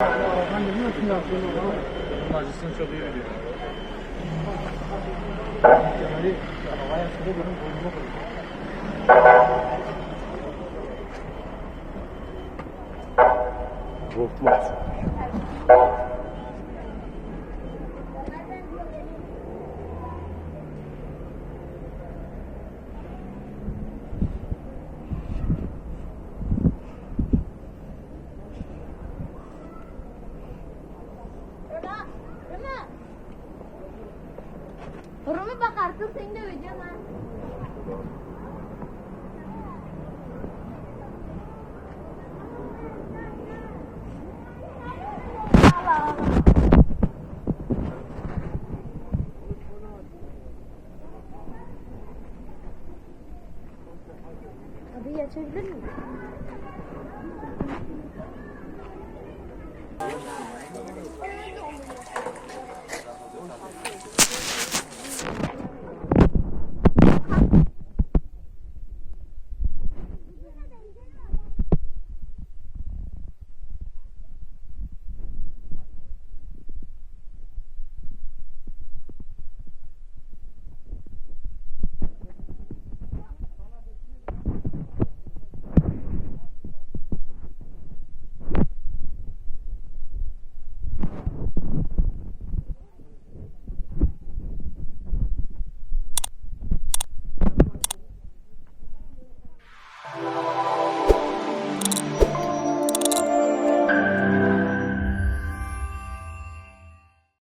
Ben de nasıl yaptığını onun acısını çok iyi biliyorum. Kemal'i havaya sıra benim boynuma koydu. Korkmaz. Horona bakarsın seni de öleceğim ha. Abi açabilir miyim?